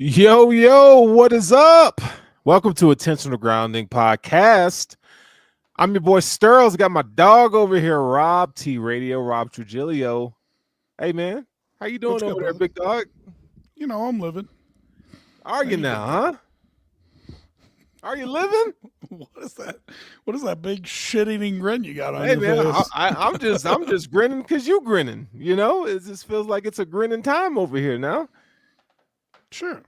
Yo, what is up? Welcome to Intentional Grounding Podcast. I'm your boy Sterls. Got my dog over here, Rob Trujillo. Hey man, how you doing What's over good, there, brother? big dog? You know, I'm living. Are you now, huh? Are you living? What is that? What is that big shit-eating grin you got on Hey your man, face? I'm just grinning because you grinning. You know, it just feels like it's a grinning time over here now. Sure.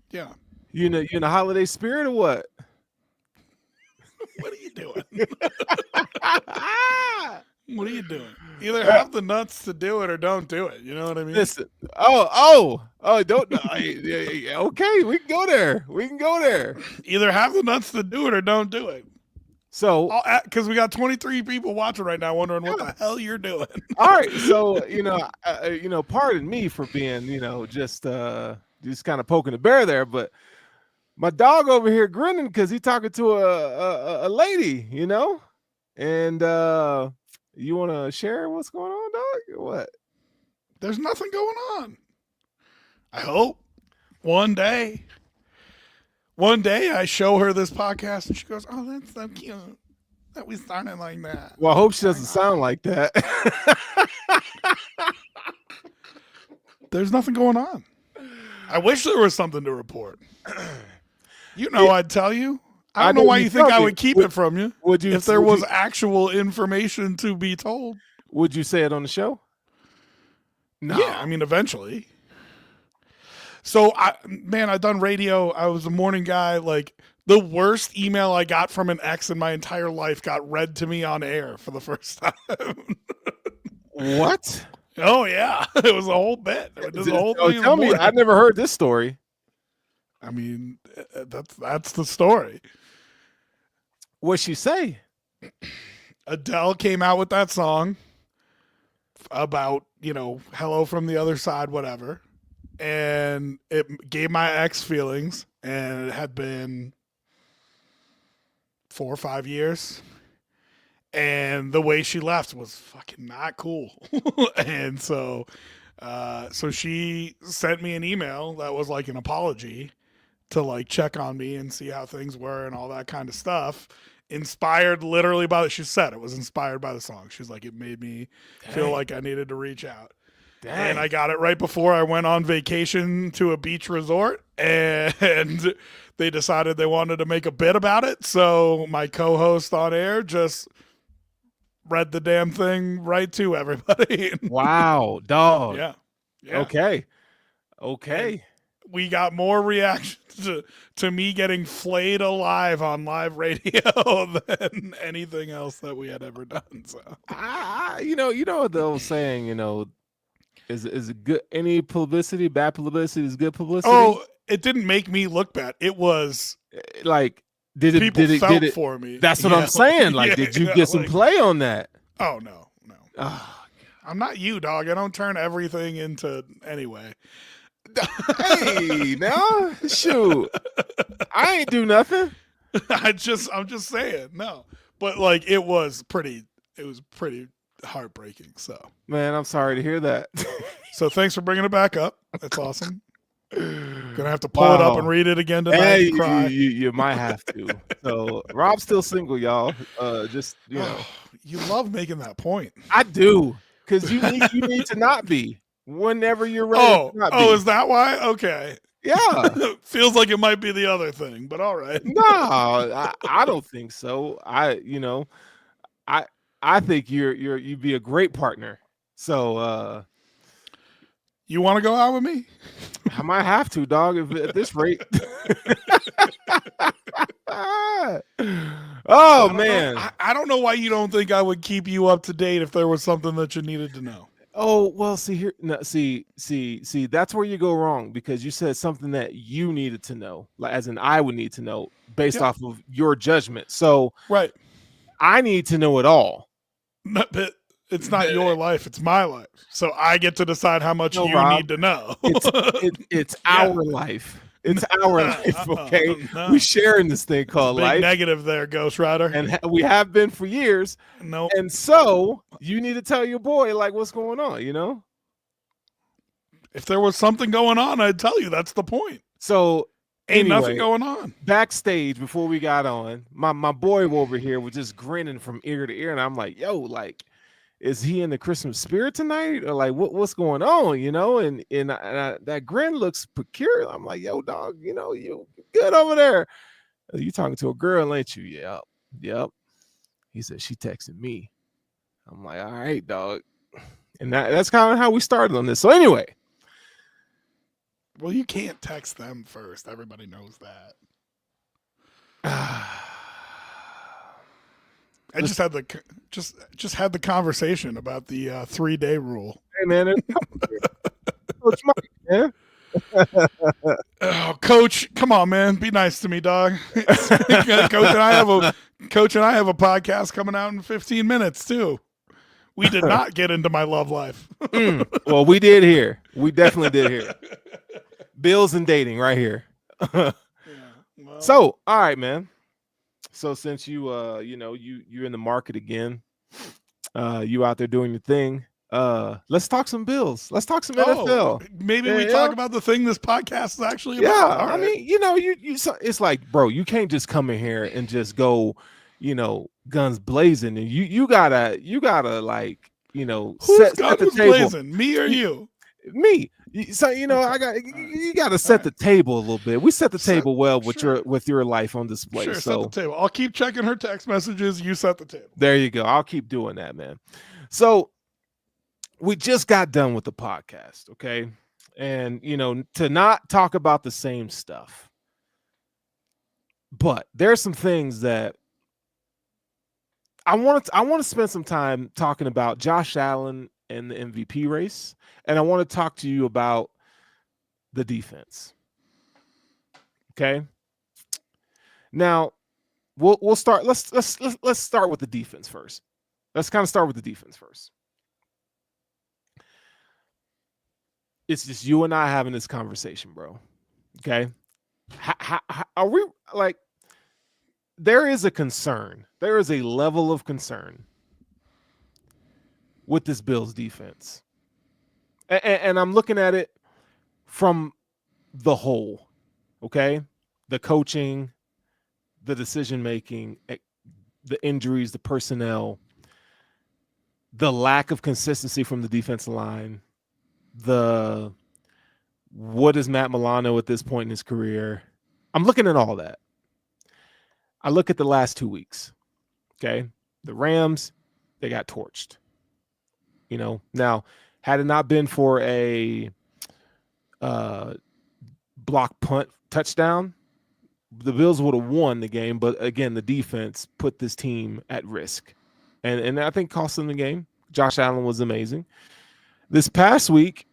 Yeah. You in the holiday spirit or what? What are you doing? What are you doing? Either have the nuts to do it or don't do it. You know what I mean? Listen. Don't know. Okay, we can go there. We can go there. Either have the nuts to do it or don't do it. So, Because we got 23 people watching right now wondering what the hell you're doing. all right. So, pardon me for being, just kind of poking the bear there, but my dog over here grinning because he's talking to a lady, and you want to share what's going on, dog, or what? There's nothing going on. I hope one day I show her this podcast and she goes, "Oh, that's so cute that we started like that." Well, I hope she doesn't sound like that. There's nothing going on. I wish there was something to report. I'd tell you. I don't know why you think I would keep it from you. If there was actual information to be told? Would you say it on the show? No. Yeah, I mean, eventually. So, I've done radio. I was a morning guy. Like, the worst email I got from an ex in my entire life got read to me on air for the first time. What? Oh, yeah. It was a whole bit. Tell me. I never heard this story. I mean, that's the story. What'd she say? Adele came out with that song about, hello from the other side, whatever. And it gave my ex feelings, and it had been 4 or 5 years. And the way she left was fucking not cool. And so she sent me an email that was like an apology to like check on me and see how things were and all that kind of stuff. Inspired literally by she said it was inspired by the song. She's like, it made me feel like I needed to reach out. Dang. And I got it right before I went on vacation to a beach resort, and they decided they wanted to make a bit about it. So my co-host on air just read the damn thing right to everybody. Wow, dog. Yeah. Okay. And we got more reactions to me getting flayed alive on live radio than anything else that we had ever done. So, you know the old saying, is it good? Any publicity, bad publicity is good publicity. Oh, it didn't make me look bad. It was like people felt for me. That's what I'm saying. Like, did you get some play on that? Oh no. Oh, I'm not you, dog. I don't turn everything into anyway. Hey, now shoot, I ain't do nothing. I'm just saying, no. But like, it was pretty heartbreaking. So, man, I'm sorry to hear that. So thanks for bringing it back up. That's awesome. Gonna have to pull it up and read it again tonight. Hey, and cry. You might have to. So Rob's still single, y'all. Just you love making that point. I do, because you need to not be whenever you're ready. Is that why? Okay. Yeah. Feels like it might be the other thing, but all right. No, I don't think so. I think you'd be a great partner. So you want to go out with me? I might have to, dog, at this rate. Man. I don't know why you don't think I would keep you up to date if there was something that you needed to know. Oh, well, see, that's where you go wrong, because you said something that you needed to know, like as in I would need to know based off of your judgment. So right. I need to know it all. But it's not your life, it's my life. So I get to decide how much Rob, need to know. It's our life. It's our life, okay? We sharing this thing called big life. Negative there, Ghost Rider. And we have been for years. No. And so you need to tell your boy, like, what's going on, If there was something going on, I'd tell you. That's the point. So Ain't nothing anyway, going on. backstage before we got on, my boy over here was just grinning from ear to ear, and I'm like, yo, like, is he in the Christmas spirit tonight, or like what's going on, you know? And that grin looks peculiar. I'm like, yo, dog, you know, you good over there? You talking to a girl, ain't you? Yep, yep. He said she texted me. I'm like, all right, dog. And that's kind of how we started on this. So anyway. Well, you can't text them first. Everybody knows that. I just had the conversation about the 3-day rule. Hey man, Coach Mike, man. Oh, Coach, come on, man, be nice to me, dog. Coach and I have a podcast coming out in 15 minutes too. We did not get into my love life. Well, we did here. We definitely did here. Bills and dating right here. Yeah, well, So, all right, man. So since you're in the market again, you out there doing your thing. Let's talk some Bills. Let's talk some NFL. Maybe we talk about the thing this podcast is actually about. Yeah, All right. I mean, it's like, bro, you can't just come in here and just go, guns blazing, and you gotta like, Who's set the guns table. blazing, me or you? Me. So you got to set the table a little bit. We set the table well with your life on display. Sure, so set the table. I'll keep checking her text messages. You set the table. There you go. I'll keep doing that, man. So we just got done with the podcast, okay? And to not talk about the same stuff, but there's some things that I want to spend some time talking about Josh Allen and the MVP race, and I want to talk to you about the defense. Okay. Now, we'll start. Let's start with the defense first. Let's kind of start with the defense first. It's just you and I having this conversation, bro. Okay. How are we like? There is a concern. There is a level of concern with this Bills defense. And I'm looking at it from the whole, okay? The coaching, the decision-making, the injuries, the personnel, the lack of consistency from the defensive line, what is Matt Milano at this point in his career? I'm looking at all that. I look at the last 2 weeks, okay? The Rams, they got torched. Now, had it not been for a block punt touchdown, the Bills would have won the game. But again, the defense put this team at risk, and I think cost them the game. Josh Allen was amazing. This past week,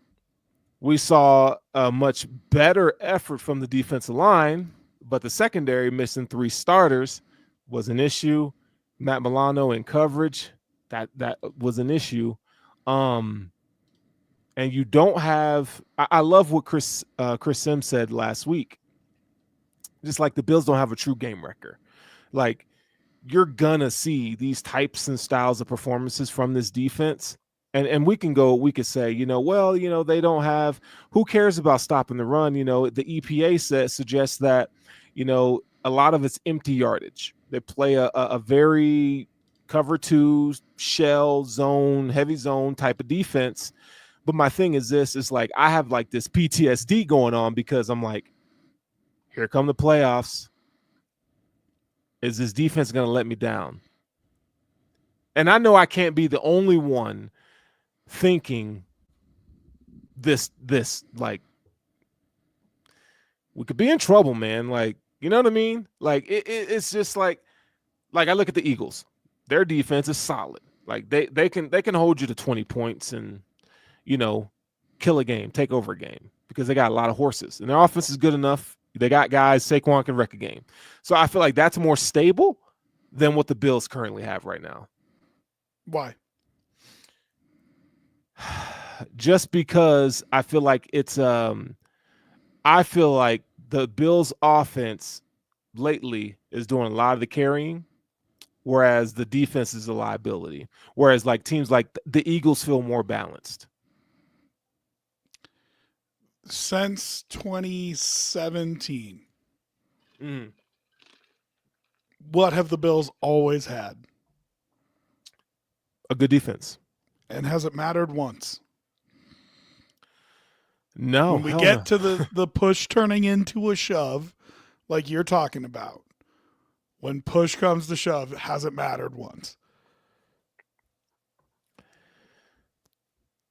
we saw a much better effort from the defensive line, but the secondary missing 3 starters was an issue. Matt Milano in coverage, that was an issue. And you don't have. I love what Chris Sims said last week. Just like the Bills don't have a true game record. Like, you're gonna see these types and styles of performances from this defense, and we could say, they don't have. Who cares about stopping the run? The EPA suggests that, a lot of it's empty yardage. They play a very cover 2 shell zone, heavy zone type of defense. But my thing is this, is like, I have like this PTSD going on because I'm like, here come the playoffs. Is this defense going to let me down? And I know I can't be the only one thinking this, like, we could be in trouble, man. Like, you know what I mean? Like, it's just like I look at the Eagles. Their defense is solid. Like, they can hold you to 20 points and, kill a game, take over a game, because they got a lot of horses. And their offense is good enough. They got guys, Saquon can wreck a game. So I feel like that's more stable than what the Bills currently have right now. Why? Just because I feel like I feel like the Bills offense lately is doing a lot of the carrying, whereas the defense is a liability. Whereas like teams like the Eagles feel more balanced. since 2017, Mm. what have the Bills always had? A good defense. And has it mattered once? No, When we hell get no. to the push turning into a shove, like you're talking about, when push comes to shove, has it mattered once?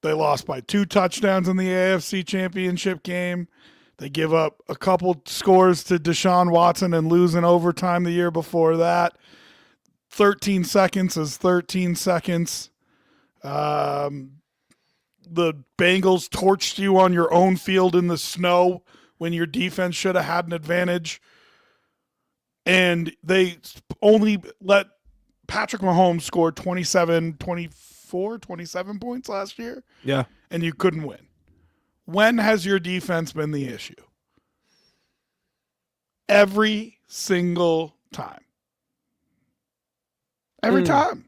They lost by 2 touchdowns in the AFC Championship game. They give up a couple scores to Deshaun Watson and lose in overtime the year before that. 13 seconds is 13 seconds. The Bengals torched you on your own field in the snow when your defense should have had an advantage. And they only let Patrick Mahomes score 27 points last year. Yeah. And you couldn't win. When has your defense been the issue? Every single time. Every time.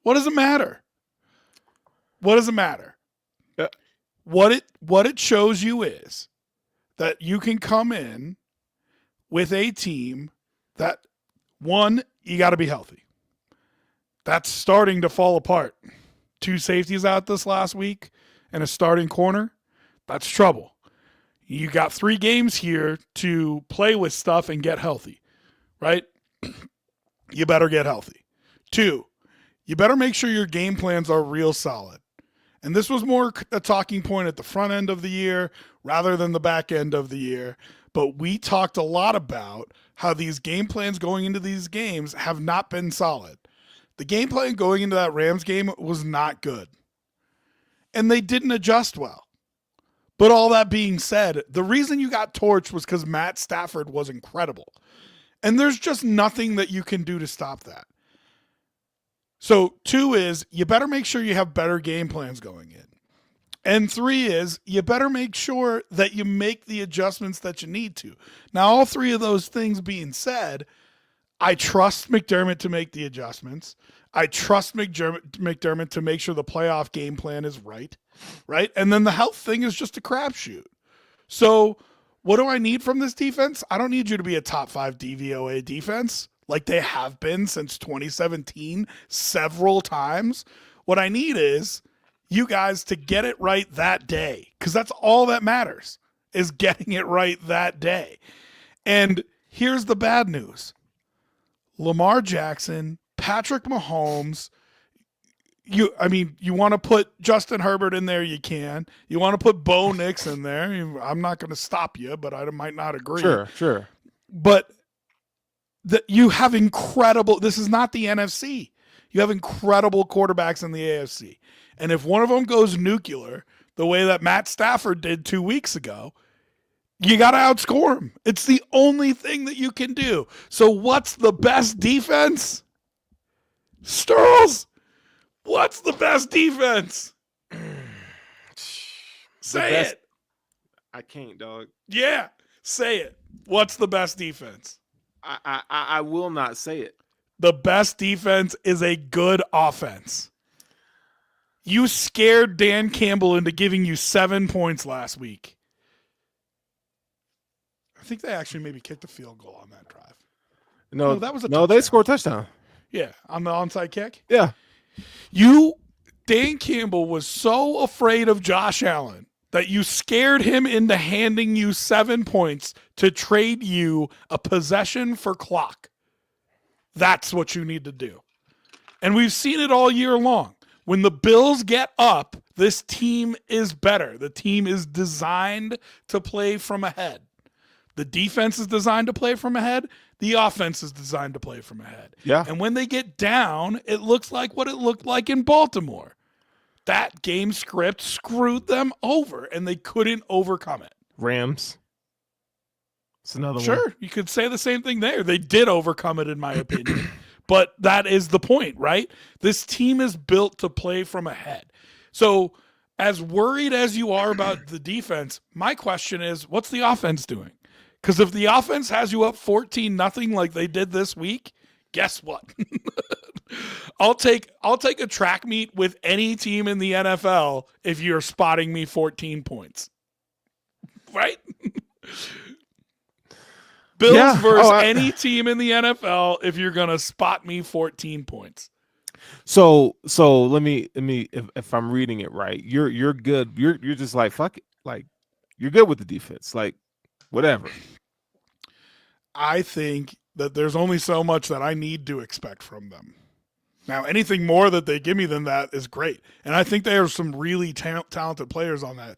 What does it matter? What does it matter? What it shows you is that you can come in with a team that, one, you got to be healthy. That's starting to fall apart. 2 safeties out this last week and a starting corner. That's trouble. You got 3 games here to play with stuff and get healthy, right? You better get healthy. 2, you better make sure your game plans are real solid. And this was more a talking point at the front end of the year rather than the back end of the year. But we talked a lot about how these game plans going into these games have not been solid. The game plan going into that Rams game was not good. And they didn't adjust well. But all that being said, the reason you got torched was because Matt Stafford was incredible. And there's just nothing that you can do to stop that. So 2 is you better make sure you have better game plans going in. And 3 is you better make sure that you make the adjustments that you need to. Now, all 3 of those things being said, I trust McDermott to make the adjustments. I trust McDermott to make sure the playoff game plan is right? And then the health thing is just a crapshoot. So what do I need from this defense? I don't need you to be a top 5 DVOA defense like they have been since 2017 several times. What I need is you guys to get it right that day, because that's all that matters, is getting it right that day. And here's the bad news. Lamar Jackson, Patrick Mahomes, you want to put Justin Herbert in there, you can. You want to put Bo Nix in there. I'm not going to stop you, but I might not agree. Sure. But you have incredible, this is not the NFC. You have incredible quarterbacks in the AFC. And if one of them goes nuclear, the way that Matt Stafford did 2 weeks ago, you got to outscore him. It's the only thing that you can do. So what's the best defense? Sterls, what's the best defense? Say it. I can't, dog. Yeah, say it. What's the best defense? I will not say it. The best defense is a good offense. You scared Dan Campbell into giving you 7 points last week. I think they actually maybe kicked a field goal on that drive. No, that was a no. They scored a touchdown. Yeah, on the onside kick. Yeah. Dan Campbell was so afraid of Josh Allen that you scared him into handing you 7 points to trade you a possession for clock. That's what you need to do. And we've seen it all year long. When the Bills get up, this team is better. The team is designed to play from ahead. The defense is designed to play from ahead. The offense is designed to play from ahead. Yeah. And when they get down, it looks like what it looked like in Baltimore. That game script screwed them over, and they couldn't overcome it. Rams. It's another one. Sure, you could say the same thing there. They did overcome it, in my opinion. But that is the point, right? This team is built to play from ahead. So as worried as you are about the defense, my question is, what's the offense doing? Because if the offense has you up 14-0 like they did this week, guess what? I'll take a track meet with any team in the NFL if you're spotting me 14 points. right? Bills Yeah. versus any team in the NFL if you're going to spot me 14 points. So let me if I'm reading it right, you're good. You're just like fuck it. Like you're good with the defense. Like whatever. I think that there's only so much that I need to expect from them. Now, anything more that they give me than that is great. And I think there are some really talented players on that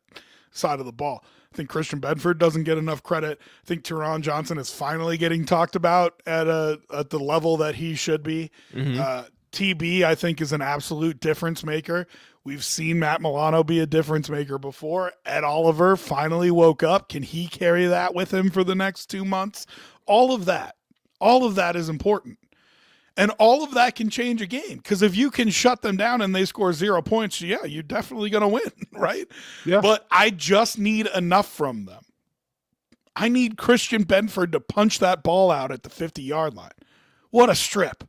side of the ball. I think Christian Bedford doesn't get enough credit. I think Teron Johnson is finally getting talked about at the level that he should be. Mm-hmm. TB, I think, is an absolute difference maker. We've seen Matt Milano be a difference maker before. Ed Oliver finally woke up. Can he carry that with him for the next 2 months? All of that is important. And all of that can change a game, because if you can shut them down and they score 0 points, yeah, you're definitely going to win, right? Yeah. But I just need enough from them. I need Christian Bedford to punch that ball out at the 50-yard line. What a strip.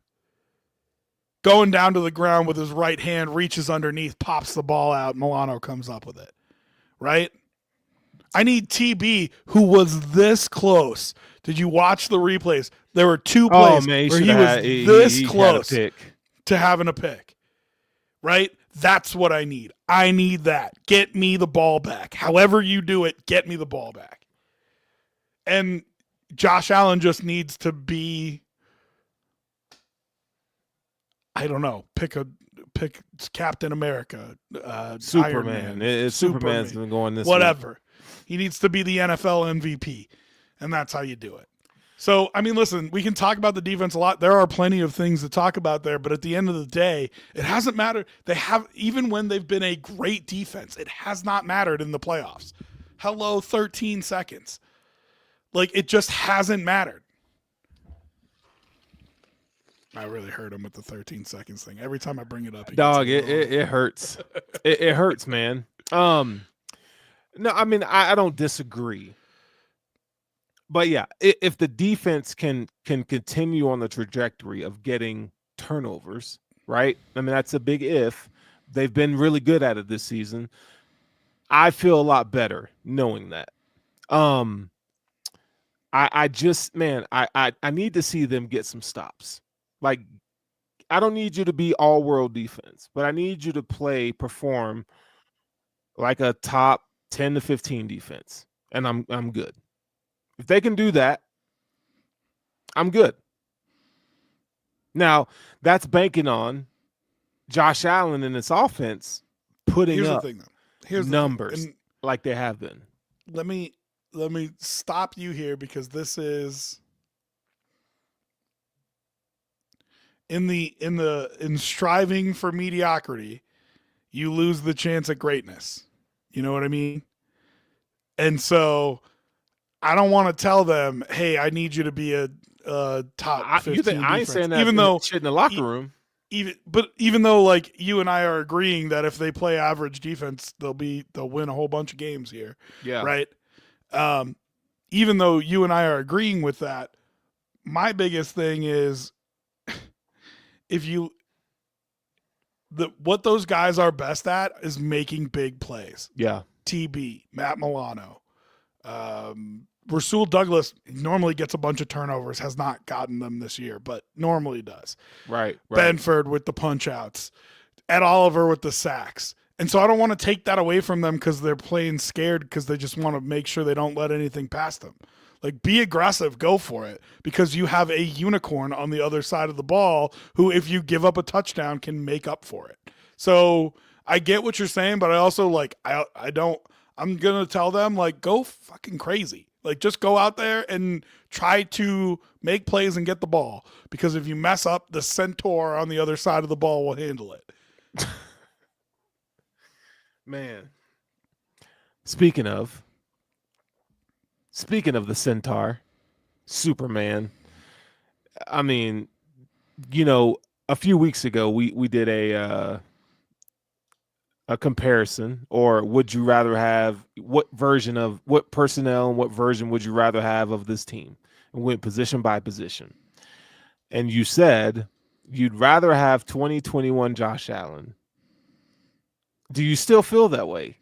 Going down to the ground with his right hand, reaches underneath, pops the ball out, Milano comes up with it, right? I need TB, who was this close. Did you watch the replays? There were 2 plays where he was this close to having a pick, right? That's what I need. I need that. Get me the ball back. However you do it, get me the ball back. And Josh Allen just needs to be, I don't know, pick Captain America, Superman. Superman's been going this whatever. Week. He needs to be the NFL MVP, and that's how you do it. So, I mean, listen, we can talk about the defense a lot. There are plenty of things to talk about there, but at the end of the day, it hasn't mattered. They have, even when they've been a great defense, it has not mattered in the playoffs. Hello, 13 seconds. Like, it just hasn't mattered. I really hurt him with the 13 seconds thing. Every time I bring it up, dog, it hurts. it hurts, man. No, I mean, I don't disagree. But yeah, if the defense can continue on the trajectory of getting turnovers, right? I mean, that's a big if. They've been really good at it this season. I feel a lot better knowing that. I just, man, I need to see them get some stops. Like, I don't need you to be all world defense, but I need you to perform like a top 10 to 15 defense, and I'm good. If they can do that, I'm good. Now, that's banking on Josh Allen and his offense putting up numbers like they have been. Let me stop you here, because this is in striving for mediocrity, you lose the chance at greatness. You know what I mean? And so I don't want to tell them, hey, I need you to be a top 15 defense. I ain't saying that even though shit in the locker room. Even though, like, you and I are agreeing that if they play average defense, they'll win a whole bunch of games here. Yeah. Right. Even though you and I are agreeing with that, my biggest thing is what those guys are best at is making big plays. Yeah. TB, Matt Milano, Rasul Douglas normally gets a bunch of turnovers, has not gotten them this year, but normally does. Right. Benford with the punch outs, Ed Oliver with the sacks. And so I don't want to take that away from them because they're playing scared, because they just want to make sure they don't let anything past them. Like, be aggressive, go for it, because you have a unicorn on the other side of the ball who, if you give up a touchdown, can make up for it. So I get what you're saying, but I also, like, I'm going to tell them, like, go fucking crazy. Like, just go out there and try to make plays and get the ball, because if you mess up, the centaur on the other side of the ball will handle it. Man. Speaking of the centaur, Superman, I mean, you know, a few weeks ago we did a comparison, or would you rather have what personnel and what version would you rather have of this team, and went position by position. And you said you'd rather have 2021 Josh Allen. Do you still feel that way?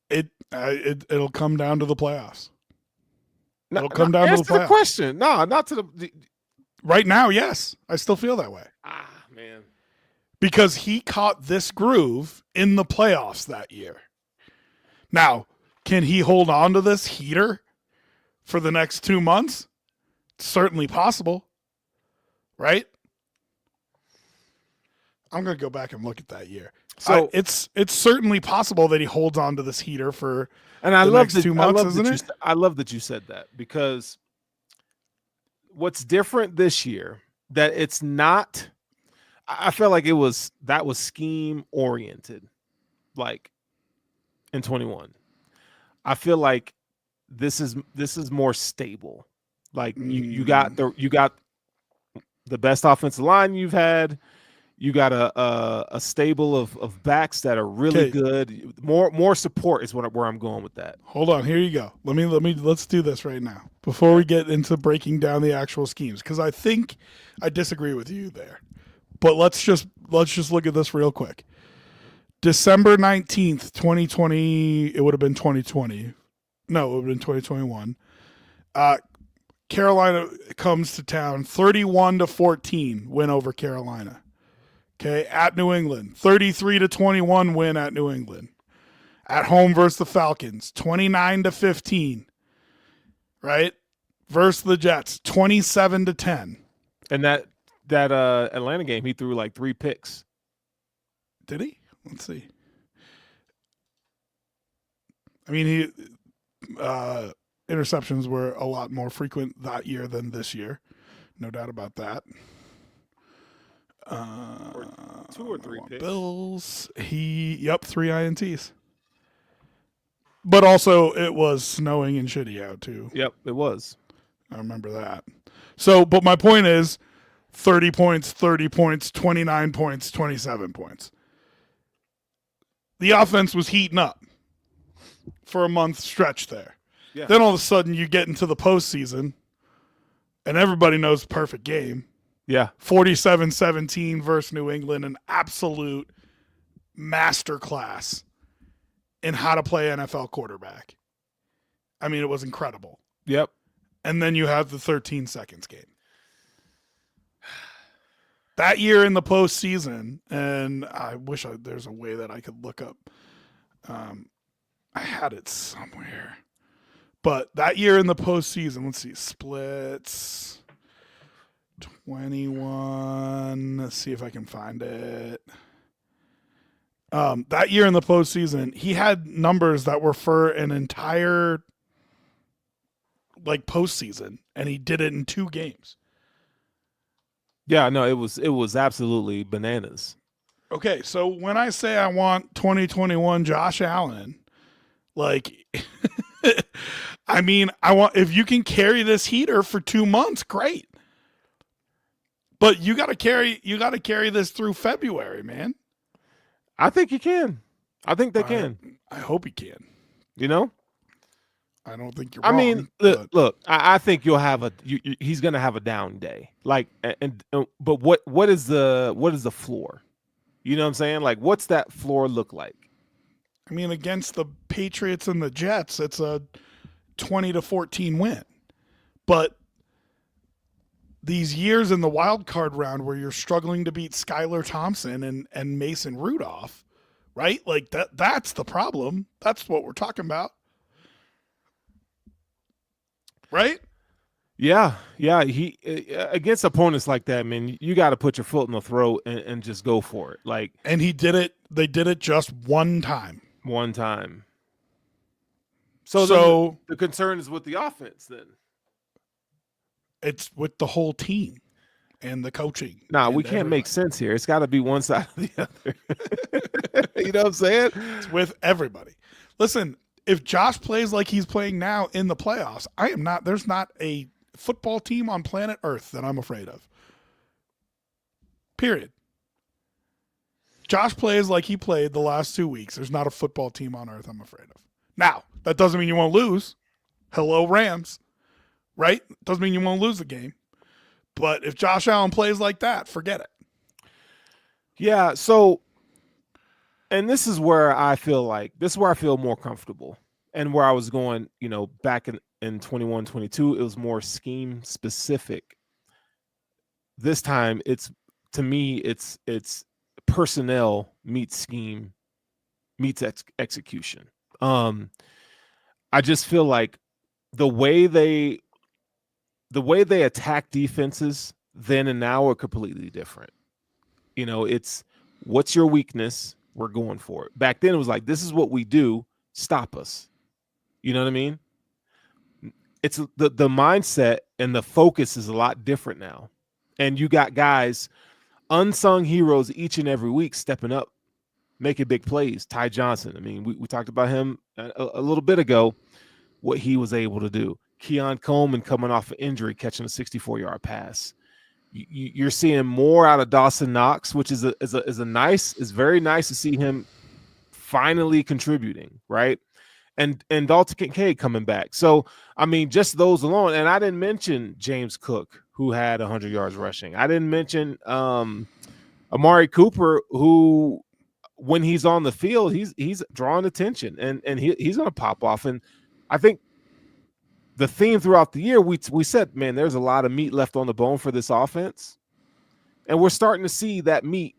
It'll come down to the playoffs. No, It'll come down to the answer the playoffs. question. No, not to the. Right now, yes, I still feel that way Man. because he caught this groove in the playoffs that year. Now, can he hold on to this heater for the next 2 months? Certainly possible, right? I'm going to go back and look at that year. So it's certainly possible that he holds on to this heater for and I the love next that, 2 months, isn't it? I love that you said that, because what's different this year, that it's not, I feel like that was scheme oriented, like in 21. I feel like this is more stable. Like you got the best offensive line you've had. You got a stable of backs that are really good. More support is where I'm going with that. Hold on, here you go. Let's do this right now before we get into breaking down the actual schemes, because I think I disagree with you there. But let's just look at this real quick. December 19th, 2020, it would have been 2020. No, it would have been 2021. Carolina comes to town, 31-14 win over Carolina. Okay, at New England, 33-21 win at New England. At home versus the Falcons, 29-15. Right? Versus the Jets, 27-10. And that Atlanta game, he threw like 3 picks. Did he? Let's see. I mean, interceptions were a lot more frequent that year than this year. No doubt about that. Or 2 or 3 picks. Bills. 3 INTs. But also, it was snowing and shitty out too. Yep, it was. I remember that. So, but my point is, 30 points, 29 points, 27 points. The offense was heating up for a month stretch there. Yeah. Then all of a sudden, you get into the postseason, and everybody knows perfect game. Yeah. 47-17 versus New England, an absolute masterclass in how to play NFL quarterback. I mean, it was incredible. Yep. And then you have the 13 seconds game. That year in the postseason, and I wish there's a way that I could look up. I had it somewhere. But that year in the postseason, let's see, splits 21. Let's see if I can find it. That year in the postseason, he had numbers that were for an entire postseason, and he did it in 2 games. Yeah, no, it was absolutely bananas. Okay, so when I say I want 2021 Josh Allen, I mean, if you can carry this heater for 2 months, great. But you got to carry this through February, man. I think he can. I think they can. I hope he can. You know? I don't think you're wrong. I mean, look, I think you'll have he's going to have a down day. But what is the floor? You know what I'm saying? Like, what's that floor look like? I mean, against the Patriots and the Jets, it's a 20-14 win. But these years in the wild card round where you're struggling to beat Skylar Thompson and Mason Rudolph, right? Like that's the problem. That's what we're talking about. Right? Yeah. He against opponents like that, man, you got to put your foot in the throat and just go for it. Like, and he did it. They did it just one time. One time. So the concern is with the offense then. It's with the whole team and the coaching. Nah, we can't make sense here. It's got to be one side or the other. You know what I'm saying? It's with everybody. Listen, if Josh plays like he's playing now in the playoffs, there's not a football team on planet Earth that I'm afraid of. Period. Josh plays like he played the last 2 weeks. There's not a football team on Earth I'm afraid of. Now, that doesn't mean you won't lose. Hello, Rams. Right? Doesn't mean you won't lose the game. But if Josh Allen plays like that, forget it. Yeah, so and this is where I feel more comfortable, and where I was going, back in 21, 22, it was more scheme specific. This time, to me, it's personnel meets scheme meets execution. Um, I just feel like the way they the way they attack defenses then and now are completely different. It's what's your weakness? We're going for it. Back then, it was like, this is what we do. Stop us. You know what I mean? It's the mindset and the focus is a lot different now. And you got guys, unsung heroes each and every week stepping up, making big plays. Ty Johnson. I mean, we talked about him a little bit ago, what he was able to do. Keon Coleman coming off an injury, catching a 64-yard pass. You're seeing more out of Dawson Knox, which is very nice to see him finally contributing, right? And Dalton Kincaid coming back. So, I mean, just those alone. And I didn't mention James Cook, who had 100 yards rushing. I didn't mention Amari Cooper, who, when he's on the field, he's drawing attention, and he's going to pop off. And I think the theme throughout the year, we said, man, there's a lot of meat left on the bone for this offense, and we're starting to see that meat.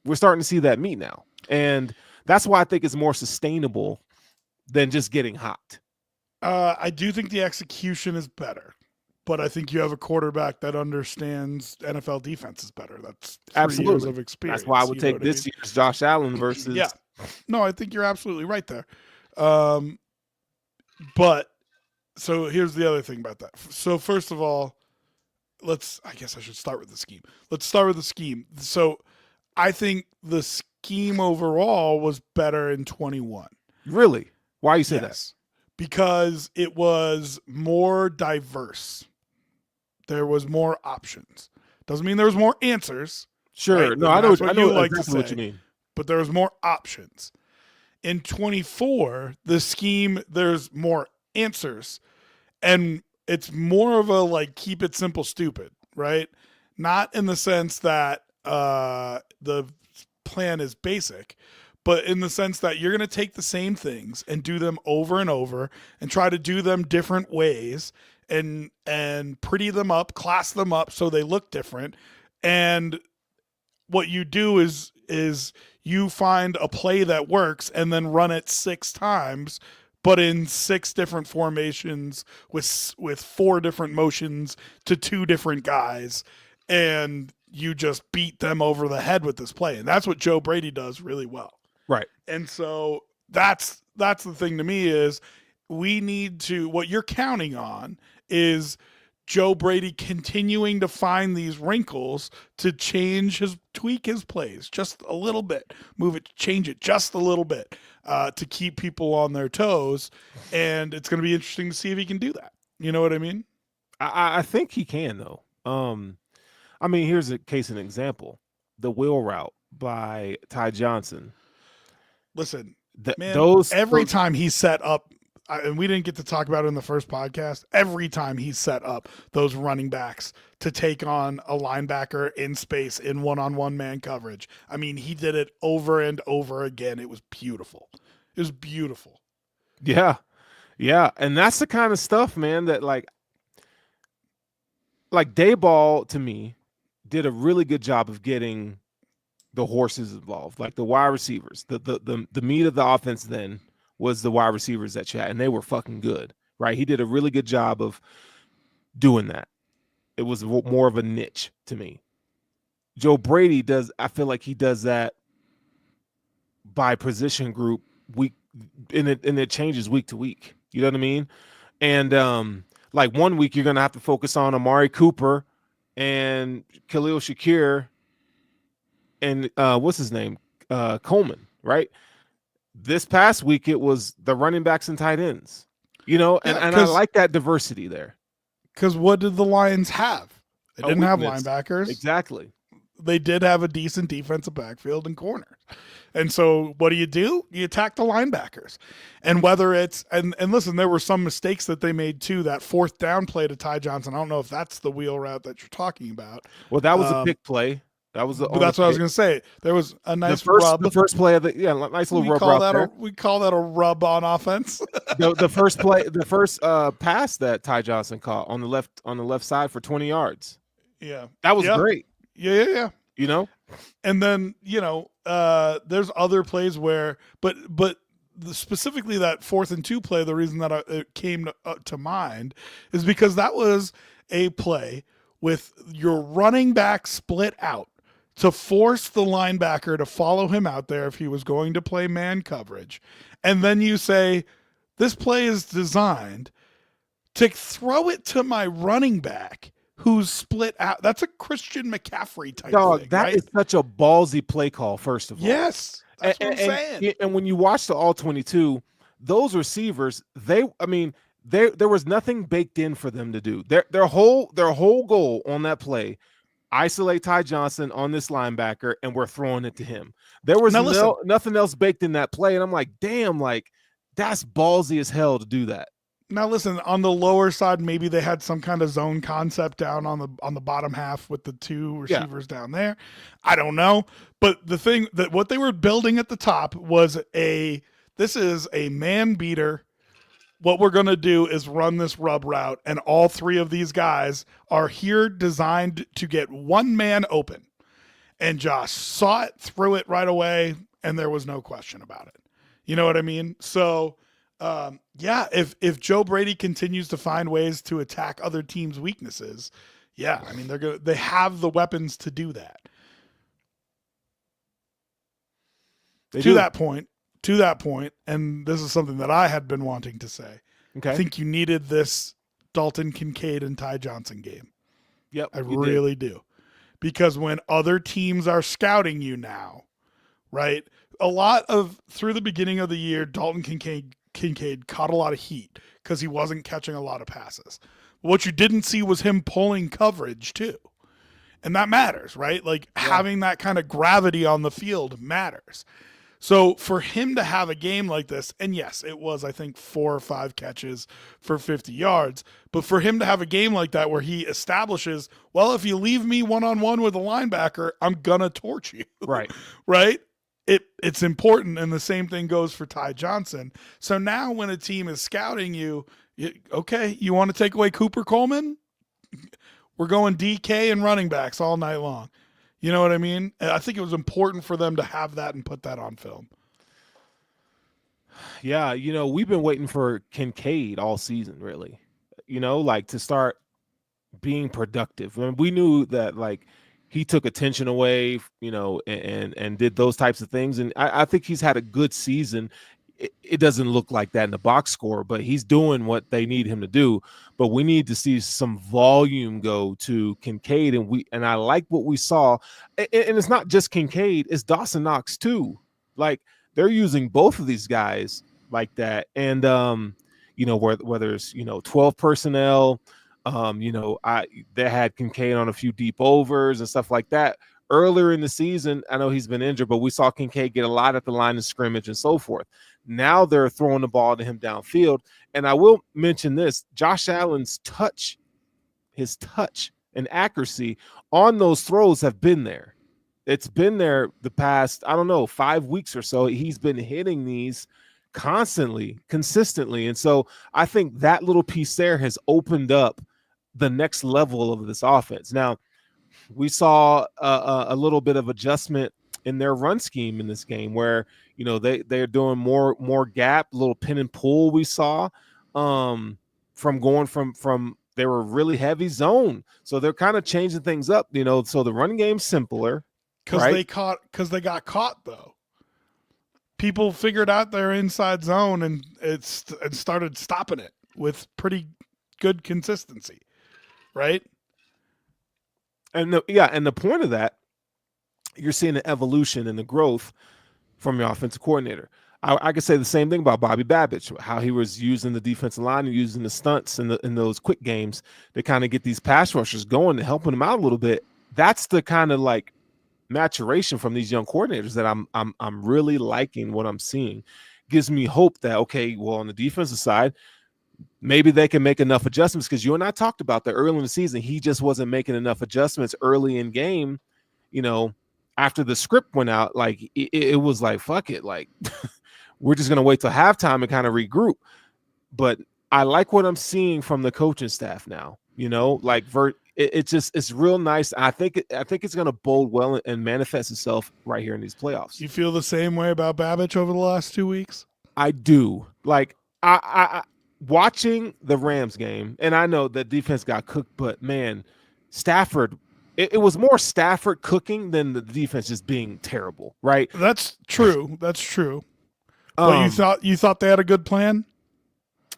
We're starting to see that meat now, and that's why I think it's more sustainable than just getting hot. I do think the execution is better, but I think you have a quarterback that understands NFL defenses better. That's 3 years of experience. That's why I would take this year's Josh Allen versus. Yeah, no, I think you're absolutely right there. But so here's the other thing about that. So first of all, I guess I should start with the scheme. Let's start with the scheme. So I think the scheme overall was better in 21. Really? Why you say that? Because it was more diverse. There was more options. Doesn't mean there was more answers. Sure. Right? No, I know exactly what you mean. But there was more options. In 24, the scheme, there's more answers. And it's more of a keep it simple, stupid, right? Not in the sense that the plan is basic, but in the sense that you're going to take the same things and do them over and over and try to do them different ways and pretty them up, class them up so they look different. And what you do is you find a play that works and then run it 6 times, but in 6 different formations with 4 different motions to 2 different guys, and you just beat them over the head with this play. And that's what Joe Brady does really well. Right. And so that's the thing to me is what you're counting on is Joe Brady continuing to find these wrinkles to tweak his plays just a little bit, change it just a little bit to keep people on their toes. And it's going to be interesting to see if he can do that. You know what I mean? I think he can, though. I mean, here's a case in example. The wheel route by Ty Johnson. Listen, every time time he's set up, and we didn't get to talk about it in the first podcast, every time he's set up those running backs to take on a linebacker in space in one-on-one man coverage. I mean, he did it over and over again. It was beautiful. It was beautiful. Yeah. Yeah. And that's the kind of stuff, man, that like Dayball, to me, did a really good job of getting the horses involved, like the wide receivers. The meat of the offense then was the wide receivers that you had, and they were fucking good, right? He did a really good job of doing that. It was more of a niche to me. Joe Brady I feel like he does that by position group and it changes week to week. You know what I mean? And like 1 week you're gonna have to focus on Amari Cooper and Khalil Shakir and what's his name? Coleman, right? This past week it was the running backs and tight ends. And I like that diversity there. Because what did the Lions have? They didn't have linebackers. Exactly. They did have a decent defensive backfield and corners. And so what do? You attack the linebackers. And whether it's and listen, there were some mistakes that they made too. That 4th down play to Ty Johnson. I don't know if that's the wheel route that you're talking about. Well, that was a pick play. That was But on that's what I was the going to say. There was a nice the rub. first play of the nice little rub route there. We call that a rub on offense. The first play, the first pass that Ty Johnson caught on the left side for 20 yards. Yeah, that was great. Yeah. You know, and then there's other plays where, but specifically that 4th and 2 play. The reason that it came to mind is because that was a play with your running back split out to force the linebacker to follow him out there if he was going to play man coverage. And then you say, this play is designed to throw it to my running back who's split out. That's a Christian McCaffrey type thing, that right? is such a ballsy play call, first of all. Yes, that's what I'm saying. And when you watch the all 22, those receivers, there was nothing baked in for them to do. Their whole goal on that play, isolate Ty Johnson on this linebacker, and we're throwing it to him. There was nothing else baked in that play, and I'm like, damn, like that's ballsy as hell to do that. Now listen, on the lower side, maybe they had some kind of zone concept down on the bottom half with the 2 receivers down there. I don't know, but the thing that what they were building at the top was this is a man beater. What we're going to do is run this rub route, and all 3 of these guys are here designed to get one man open. And Josh saw it, threw it right away, and there was no question about it. You know what I mean? So, if Joe Brady continues to find ways to attack other teams' weaknesses, I mean they have the weapons to do that. To that point, and this is something that I had been wanting to say. Okay. I think you needed this Dalton Kincaid and Ty Johnson game. Yep. I really do. Because when other teams are scouting you now, right? Through the beginning of the year, Dalton Kincaid caught a lot of heat because he wasn't catching a lot of passes. What you didn't see was him pulling coverage too. And that matters, right? Like having that kind of gravity on the field matters. So for him to have a game like this, and yes, it was, I think, 4 or 5 catches for 50 yards, but for him to have a game like that where he establishes, well, if you leave me one-on-one with a linebacker, I'm going to torch you. Right. Right? It's important, and the same thing goes for Ty Johnson. So now when a team is scouting you, okay, you want to take away Cooper Coleman? We're going DK and running backs all night long. You know what I mean? I think it was important for them to have that and put that on film. Yeah, we've been waiting for Kincaid all season, really. Like to start being productive. I mean, we knew that, like, he took attention away, and did those types of things. And I think he's had a good season. It doesn't look like that in the box score, but he's doing what they need him to do. But we need to see some volume go to Kincaid, and I like what we saw. And it's not just Kincaid; it's Dawson Knox too. Like they're using both of these guys like that, and whether it's 12 personnel, they had Kincaid on a few deep overs and stuff like that. Earlier in the season, I know he's been injured, but we saw Kincaid get a lot at the line of scrimmage and so forth. Now they're throwing the ball to him downfield. And I will mention this, Josh Allen's touch and accuracy on those throws have been there. It's been there the past, 5 weeks or so. He's been hitting these constantly, consistently. And so I think that little piece there has opened up the next level of this offense. Now, we saw a little bit of adjustment in their run scheme in this game where, they're doing more gap, little pin and pull we saw from going from they were really heavy zone. So they're kind of changing things up, so the running game's simpler. Because they got caught, though. People figured out their inside zone and started stopping it with pretty good consistency, right? And the point of that, you're seeing the evolution and the growth from your offensive coordinator. I could say the same thing about Bobby Babich, how he was using the defensive line and using the stunts in those quick games to kind of get these pass rushers going and helping them out a little bit. That's the kind of like maturation from these young coordinators that I'm really liking what I'm seeing. Gives me hope that, okay, well, on the defensive side, maybe they can make enough adjustments, because you and I talked about that early in the season. He just wasn't making enough adjustments early in game, you know, after the script went out, like it was like fuck it, like we're just gonna wait till halftime and kind of regroup. But I like what I'm seeing from the coaching staff now. You know, like it's real nice. I think it's going to bode well and manifest itself right here in these playoffs. You feel the same way about Babbage over the last 2 weeks? I do. Like I watching the Rams game, and I know that defense got cooked, but man, Stafford. It was more Stafford cooking than the defense just being terrible, right? That's true. That's true. But you thought they had a good plan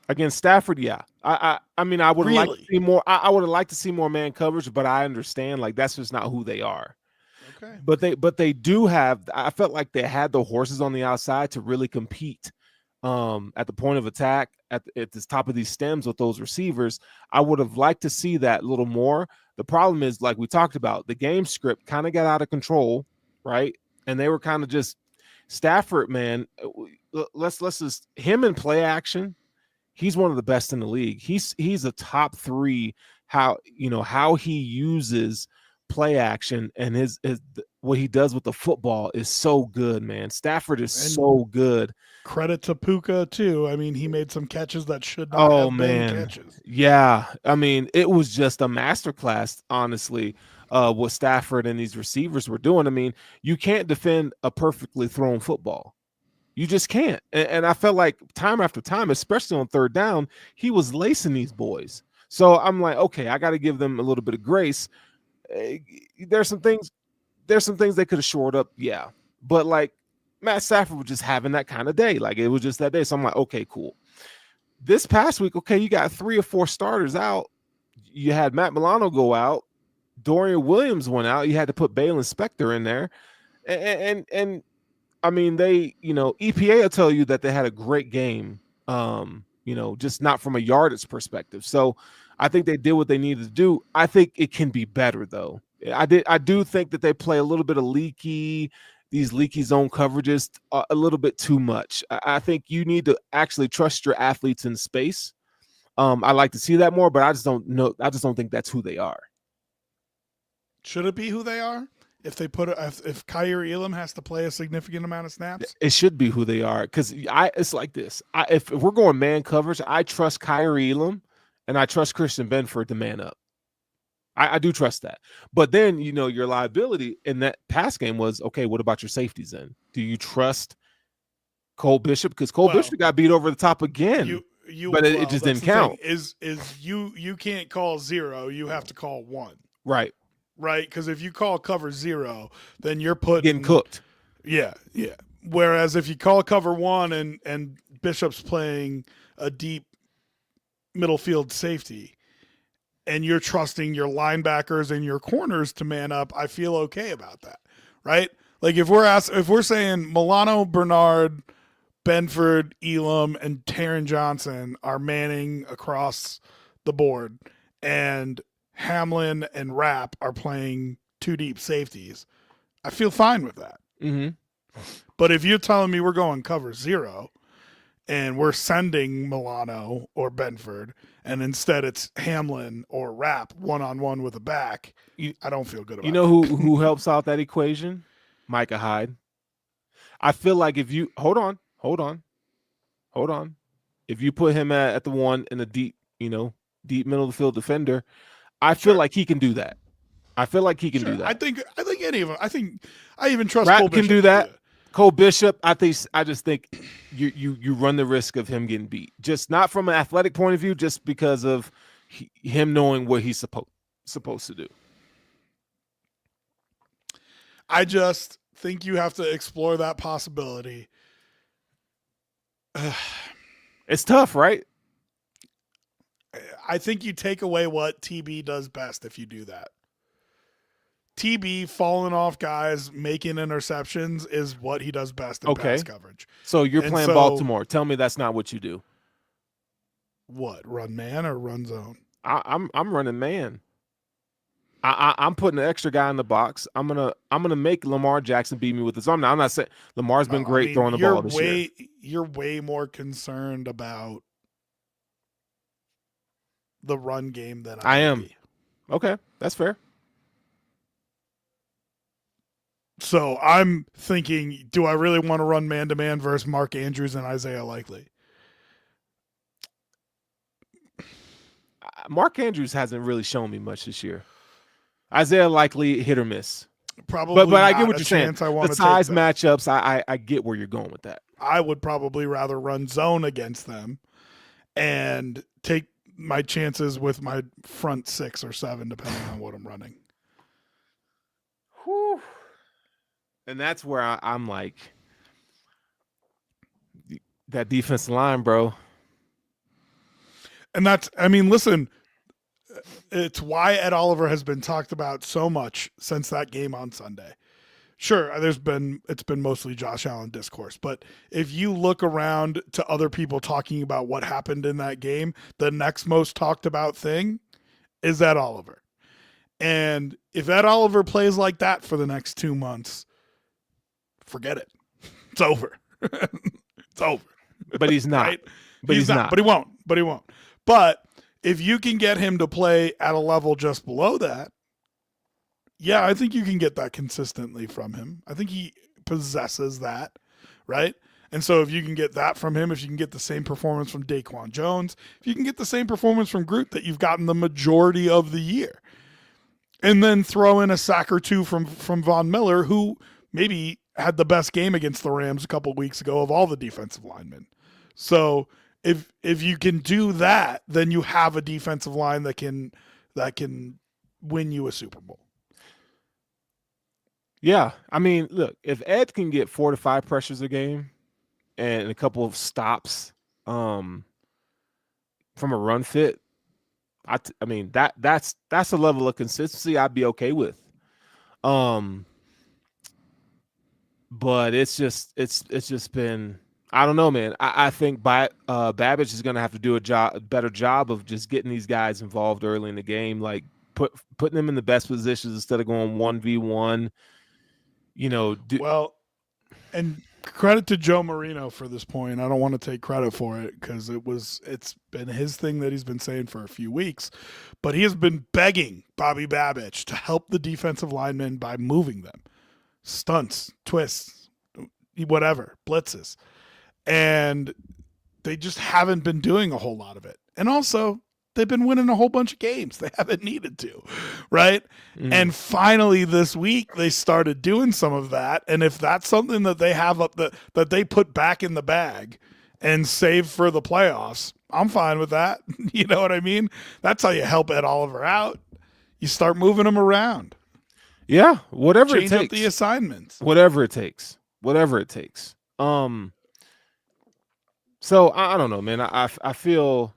against Stafford. Yeah, I mean, I would really? like to see more. I would have liked to see more man coverage, but I understand like that's just not who they are. Okay. But they do have. I felt like they had the horses on the outside to really compete at the point of attack at the top of these stems with those receivers. I would have liked to see that a little more. The problem is, like we talked about, the game script kind of got out of control, right? And they were kind of just Stafford, man. Let's just him in play action. He's one of the best in the league. He's a top 3. How he uses play action and his what he does with the football is so good, man. Stafford is so good. Credit to Puka too. I mean, he made some catches that should not have been catches. Yeah, I mean, it was just a masterclass, honestly. What Stafford and these receivers were doing. I mean, you can't defend a perfectly thrown football. You just can't. And I felt like time after time, especially on third down, he was lacing these boys. So I'm like, okay, I got to give them a little bit of grace. There's some things they could have shored up, yeah. But like Matt Stafford was just having that kind of day. Like it was just that day. So I'm like, okay, cool. This past week, okay, you got 3 or 4 starters out. You had Matt Milano go out. Dorian Williams went out. You had to put Balen Spector in there. And I mean, they, EPA will tell you that they had a great game, just not from a yardage perspective. So I think they did what they needed to do. I think it can be better, though. I do think that they play a little bit of leaky zone coverages a little bit too much. I think you need to actually trust your athletes in space. I like to see that more, but I just don't know. I just don't think that's who they are. Should it be who they are? If Kaiir Elam has to play a significant amount of snaps, it should be who they are. Because it's like this: if we're going man coverage, I trust Kaiir Elam and I trust Christian Benford to man up. I do trust that. But then your liability in that pass game was okay. What about your safeties then? Do you trust Cole Bishop? Because Cole Bishop got beat over the top again. But it just didn't count. Is you can't call 0, you have to call 1. Right. Because if you call cover 0, then you're getting cooked. Yeah. Whereas if you call cover 1 and Bishop's playing a deep middle field safety and you're trusting your linebackers and your corners to man up, I feel okay about that. Right? Like if we're saying Milano, Bernard, Benford, Elam, and Taron Johnson are manning across the board, and Hamlin and Rapp are playing 2 deep safeties, I feel fine with that. Mm-hmm. But if you're telling me we're going cover 0 and we're sending Milano or Benford, and instead it's Hamlin or Rapp one-on-one with a back, I don't feel good about it. You know who helps out that equation? Micah Hyde. I feel like if you hold on. If you put him at the 1 in a deep middle of the field defender, I feel like he can do that. I feel like he can do that. I think any of them. I think I even trust Rapp Cole Bishop can do that. Cole Bishop, I just think you run the risk of him getting beat. Just not from an athletic point of view, just because of him knowing what he's supposed to do. I just think you have to explore that possibility. It's tough, right? I think you take away what TB does best if you do that. TB falling off guys, making interceptions is what he does best in pass coverage. So you're playing Baltimore. Tell me that's not what you do. What, run man or run zone? I'm running man. I'm putting an extra guy in the box. I'm gonna make Lamar Jackson beat me with his arm. Now I'm not saying Lamar's been great throwing the ball this year. You're way more concerned about the run game than I am. Okay, that's fair. So I'm thinking, do I really want to run man-to-man versus Mark Andrews and Isaiah Likely? Mark Andrews hasn't really shown me much this year. Isaiah Likely hit or miss. Probably But I get not what a you're saying. chance I The want to take size them. matchups, I get where you're going with that. I would probably rather run zone against them and take my chances with my front 6 or 7, depending on what I'm running. Whew. And that's where I'm like, that defensive line, bro. And that's, I mean, listen, it's why Ed Oliver has been talked about so much since that game on Sunday. Sure, it's been mostly Josh Allen discourse, but if you look around to other people talking about what happened in that game, the next most talked about thing is Ed Oliver. And if Ed Oliver plays like that for the next 2 months, forget it. It's over. It's over. But he's not. Right? But he's not. But he won't. But if you can get him to play at a level just below that, yeah, I think you can get that consistently from him. I think he possesses that, right? And so if you can get that from him, if you can get the same performance from Daquan Jones, if you can get the same performance from Groot that you've gotten the majority of the year, and then throw in a sack or two from Von Miller, who maybe had the best game against the Rams a couple of weeks ago of all the defensive linemen. So if you can do that, then you have a defensive line that can win you a Super Bowl. Yeah, I mean, look, if Ed can get 4 to 5 pressures a game and a couple of stops from a run fit, I mean that's a level of consistency I'd be okay with. But it's just been, I don't know, man. I think Babbage is going to have to do a better job of just getting these guys involved early in the game, like putting them in the best positions instead of going 1v1. Well, and credit to Joe Marino for this point. I don't want to take credit for it because it's been his thing that he's been saying for a few weeks, but he has been begging Bobby Babbage to help the defensive linemen by moving them, stunts, twists, whatever, blitzes, and they just haven't been doing a whole lot of it. And also, they've been winning a whole bunch of games. They haven't needed to, right? And finally this week, they started doing some of that. And if that's something that they have that they put back in the bag and save for the playoffs, I'm fine with that. You know what I mean? That's how you help Ed Oliver out. You start moving him around. Yeah, whatever Change it takes. up the assignments. Whatever it takes. So I don't know, man. I feel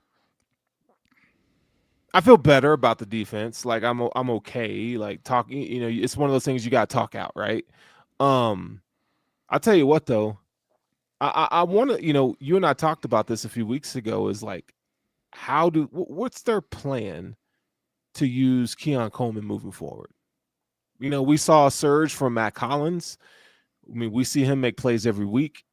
better about the defense. Like I'm okay. Like talking, it's one of those things you got to talk out, right? I'll tell you what though. I want to, you and I talked about this a few weeks ago. Is like, what's their plan to use Keon Coleman moving forward? We saw a surge from Matt Collins. I mean, we see him make plays every week.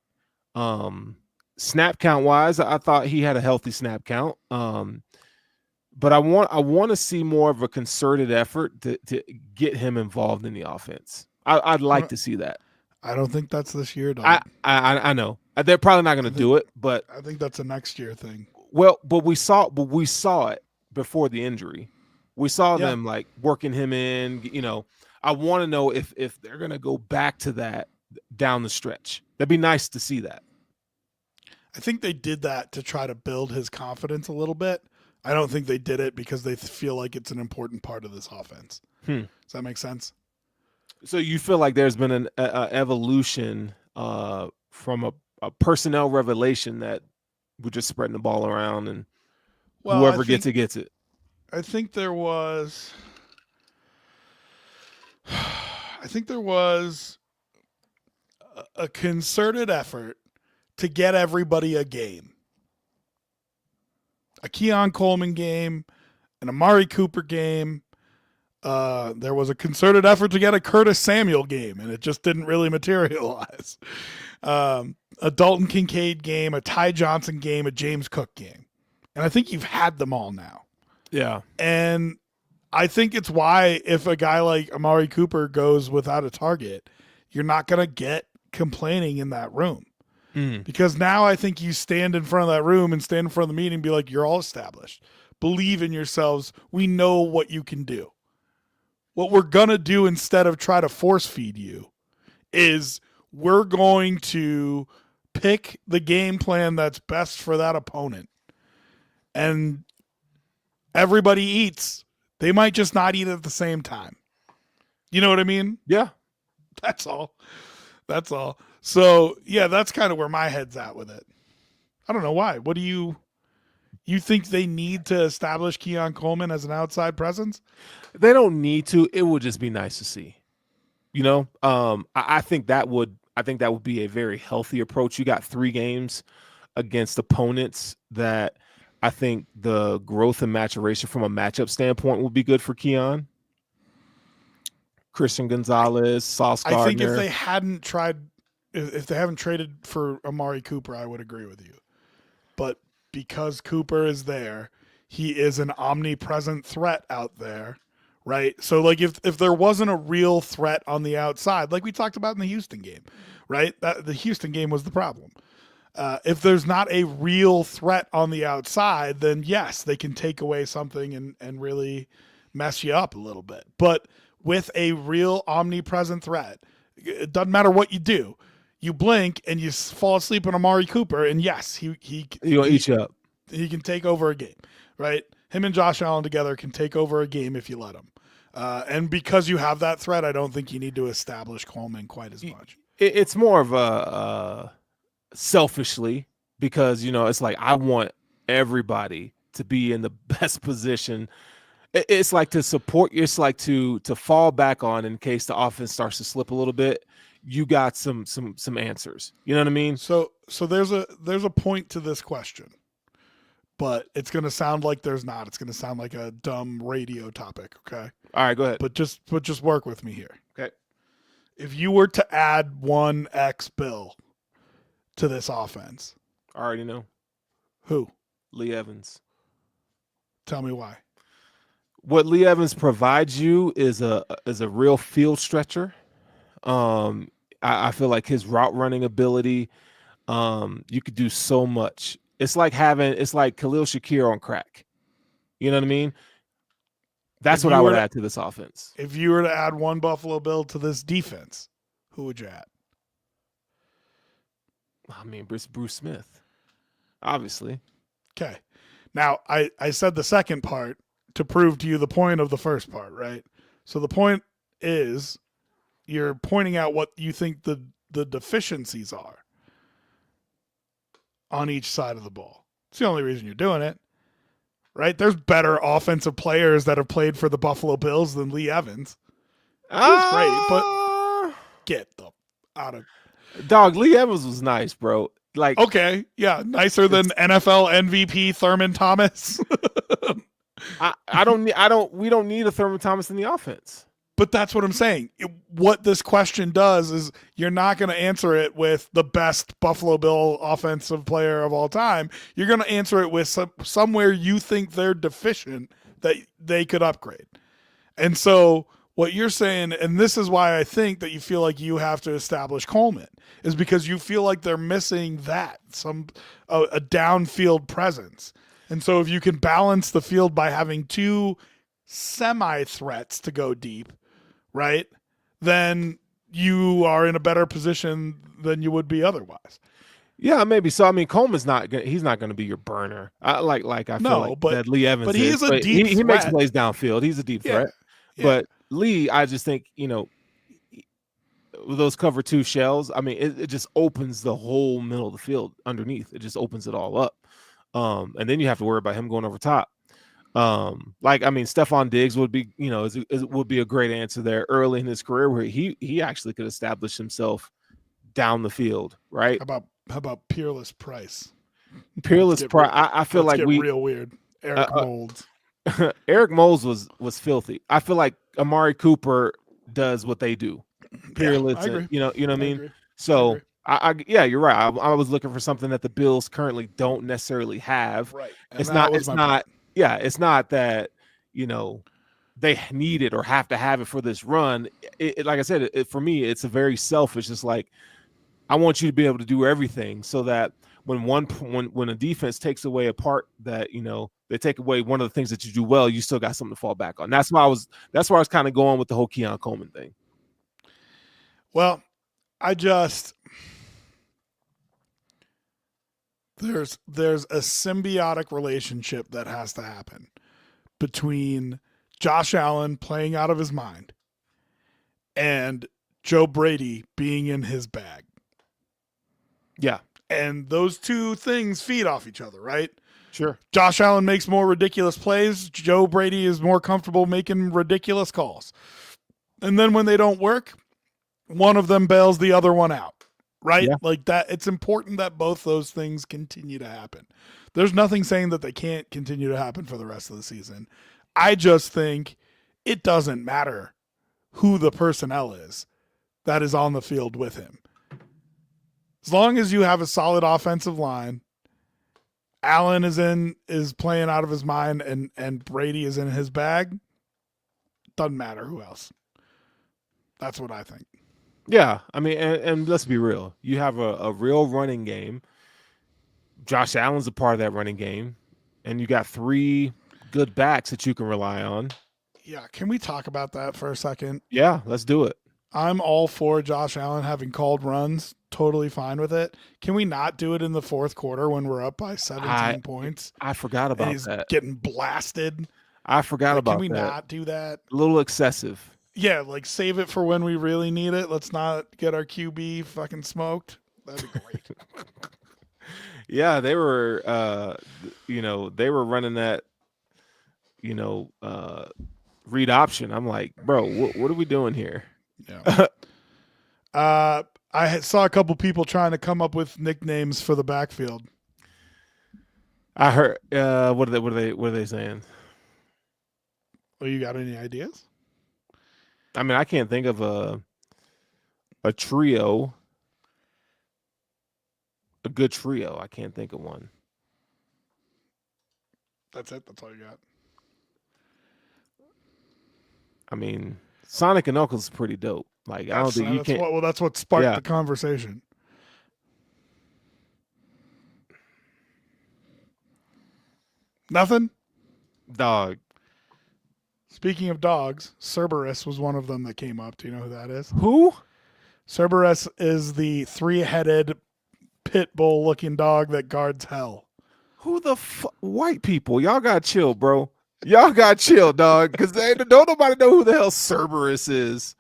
Snap count wise, I thought he had a healthy snap count. But I want to see more of a concerted effort to get him involved in the offense. I'd like to see that. I don't think that's this year, dog. I know they're probably not going to do it, but I think that's a next year thing. Well, but we saw it before the injury. We saw them like working him in. I want to know if they're going to go back to that down the stretch. That'd be nice to see that. I think they did that to try to build his confidence a little bit. I don't think they did it because they feel like it's an important part of this offense. Does that make sense? So you feel like there's been an evolution from a personnel revelation that we're just spreading the ball around and whoever gets it, gets it. I think there was a concerted effort to get everybody a game. A Keon Coleman game, an Amari Cooper game. There was a concerted effort to get a Curtis Samuel game, and it just didn't really materialize. A Dalton Kincaid game, a Ty Johnson game, a James Cook game. And I think you've had them all now. Yeah. And I think it's why if a guy like Amari Cooper goes without a target, you're not going to get complaining in that room. Mm. Because now I think you stand in front of that room and stand in front of the meeting and be like, you're all established. Believe in yourselves. We know what you can do. What we're going to do instead of try to force feed you is we're going to pick the game plan that's best for that opponent. And everybody eats. They might just not eat at the same time. You know what I mean? Yeah. That's all. That's all. So, yeah, that's kind of where my head's at with it. I don't know why. What do you think they need to establish Keon Coleman as an outside presence? They don't need to. It would just be nice to see. I think that would be a very healthy approach. You got 3 games against opponents that I think the growth and maturation from a matchup standpoint would be good for Keon. Christian Gonzalez, Sauce Gardner. I think if they hadn't tried, if they haven't traded for Amari Cooper, I would agree with you. But because Cooper is there, he is an omnipresent threat out there, right? So, like, if there wasn't a real threat on the outside, like we talked about in the Houston game, right? The Houston game was the problem. If there's not a real threat on the outside, then yes, they can take away something and really mess you up a little bit. But with a real omnipresent threat, it doesn't matter what you do. You blink and you fall asleep on Amari Cooper, and yes, he'll eat you up. He can take over a game, right? Him and Josh Allen together can take over a game if you let him. And because you have that threat, I don't think you need to establish Coleman quite as much. It's more of a selfishly, because it's like I want everybody to be in the best position. It's like to support. It's like to fall back on in case the offense starts to slip a little bit. You got some answers. You know what I mean? So there's a point to this question, but it's going to sound like there's not. It's going to sound like a dumb radio topic. Okay. All right, go ahead. But just work with me here. Okay. If you were to add one X bill to this offense, I already know. Who? Lee Evans. Tell me why. What Lee Evans provides you is a real field stretcher. I feel like his route running ability, you could do so much. It's like Khalil Shakir on crack. You know what I mean? That's what I would add to this offense. If you were to add one Buffalo Bill to this defense, who would you add? I mean, Bruce Smith, obviously. Okay. Now, I said the second part to prove to you the point of the first part, right? So the point is you're pointing out what you think the deficiencies are on each side of the ball. It's the only reason you're doing it, right? There's better offensive players that have played for the Buffalo Bills than Lee Evans. He's great, but get the out of dog. Lee Evans was nice, bro. Like, okay, yeah, nicer than NFL MVP Thurman Thomas. We don't need a Thurman Thomas in the offense. But that's what I'm saying. What this question does is you're not going to answer it with the best Buffalo Bill offensive player of all time. You're going to answer it with somewhere you think they're deficient that they could upgrade. And so what you're saying, and this is why I think that you feel like you have to establish Coleman, is because you feel like they're missing that, a downfield presence. And so if you can balance the field by having 2 semi-threats to go deep, right, then you are in a better position than you would be otherwise. Yeah, maybe so. I mean, Coleman's he's not going to be your burner. I feel like that Lee Evans but he's a deep he makes plays downfield. He's a deep threat. Yeah. But Lee, I just think, with those cover 2 shells, I mean, it just opens the whole middle of the field underneath. It just opens it all up. And then you have to worry about him going over top. Stephon Diggs would be, would be a great answer there early in his career where he actually could establish himself down the field, right? How about Peerless Price? Peerless Price. I feel like real weird. Eric Moulds. Eric Moulds was filthy. I feel like Amari Cooper does what they do. Peerless, I agree. You know what I mean? So yeah, you're right. I was looking for something that the Bills currently don't necessarily have. Right. It's not that, they need it or have to have it for this run. Like I said, for me, it's a very selfish. It's like I want you to be able to do everything so that when a defense takes away a part that they take away one of the things that you do well, you still got something to fall back on. That's why I was kind of going with the whole Keon Coleman thing. Well, there's a symbiotic relationship that has to happen between Josh Allen playing out of his mind and Joe Brady being in his bag. Yeah. And those two things feed off each other, right? Sure. Josh Allen makes more ridiculous plays. Joe Brady is more comfortable making ridiculous calls. And then when they don't work, one of them bails the other one out, right? Yeah. Like that. It's important that both those things continue to happen. There's nothing saying that they can't continue to happen for the rest of the season. I just think it doesn't matter who the personnel is that is on the field with him. As long as you have a solid offensive line, Allen is playing out of his mind and Brady is in his bag, doesn't matter who else. That's what I think. Yeah, I mean, and let's be real. You have a real running game. Josh Allen's a part of that running game, and you got 3 good backs that you can rely on. Yeah, can we talk about that for a second? Yeah, let's do it. I'm all for Josh Allen having called runs. Totally fine with it. Can we not do it in the fourth quarter when we're up by 17 points? I forgot about he's that. Getting blasted. I forgot about that. Can we not do that? A little excessive. Yeah, like save it for when we really need it. Let's not get our QB fucking smoked. That'd be great. Yeah, they were they were running that read option. I'm like, bro, what are we doing here? Yeah. I saw a couple people trying to come up with nicknames for the backfield. I heard. What are they saying? Well, you got any ideas? I mean, I can't think of a trio, a good trio. I can't think of one. That's it. That's all you got. I mean, Sonic and Knuckles is pretty dope. Like, I don't think you can't. That's what sparked the conversation. Nothing? Dog. Speaking of dogs, Cerberus was one of them that came up. Do you know who that is? Who? Cerberus is the 3-headed pit bull looking dog that guards hell. Who the white people? Y'all got chill, bro. Y'all got chill, dog. Because don't nobody know who the hell Cerberus is.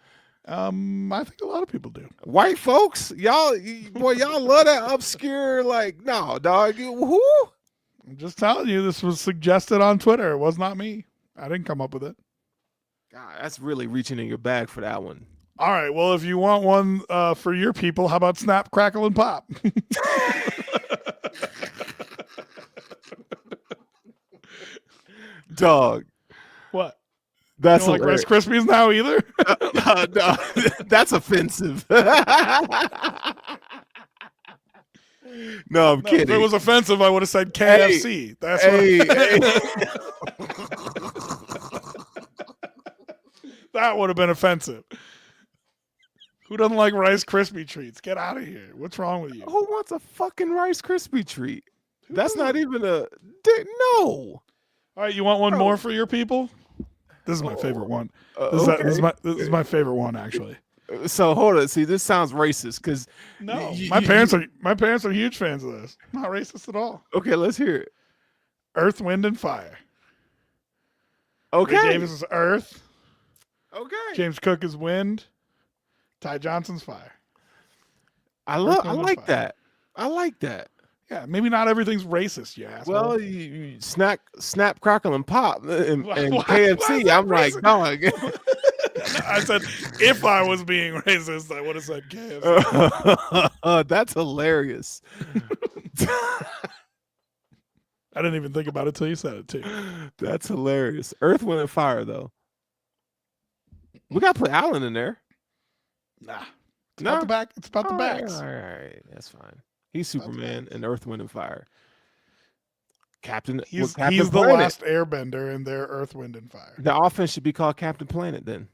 I think a lot of people do. White folks, y'all love that obscure. Like, no, dog. Who? I'm just telling you, this was suggested on Twitter. It was not me. I didn't come up with it. God, that's really reaching in your bag for that one. All right. Well, if you want one for your people, how about Snap, Crackle, and Pop? Dog. What? That's you don't like Rice Krispies now either? No, that's offensive. No, I'm kidding. If it was offensive, I would have said KFC. Hey, that's that would have been offensive. Who doesn't like Rice Krispie treats? Get out of here. What's wrong with you? Who wants a fucking Rice Krispie treat? That's not even a no. All right, you want one more for your people? This is my favorite one. This is my favorite one, actually. So hold on. See, this sounds racist because my parents are huge fans of this. Not racist at all. Okay, let's hear it. Earth, Wind, and Fire. Okay. Ray Davis is Earth. Okay. James Cook is Wind. Ty Johnson's Fire. I like that. I like that. Yeah, maybe not everything's racist, you asshole. Well, you snap, crackle, and pop, and KFC. I'm like, dog. I said, if I was being racist, I would have said KFC. That's hilarious. I didn't even think about it till you said it, too. That's hilarious. Earth, Wind, and Fire, though. We got to put Allen in there. Nah. It's about the back. It's about the backs. All right. That's fine. He's Superman and Earth, Wind, and Fire. Captain He's Captain the Planet. last airbender in their Earth, Wind, and Fire. The offense should be called Captain Planet then.